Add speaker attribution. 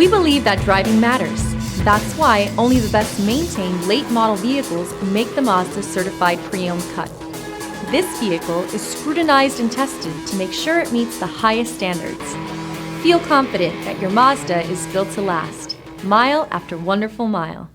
Speaker 1: We believe that driving matters. That's why only the best maintained late model vehicles make the Mazda certified pre-owned cut. This vehicle is scrutinized and tested to make sure it meets the highest standards. Feel confident that your Mazda is built to last, mile after wonderful mile.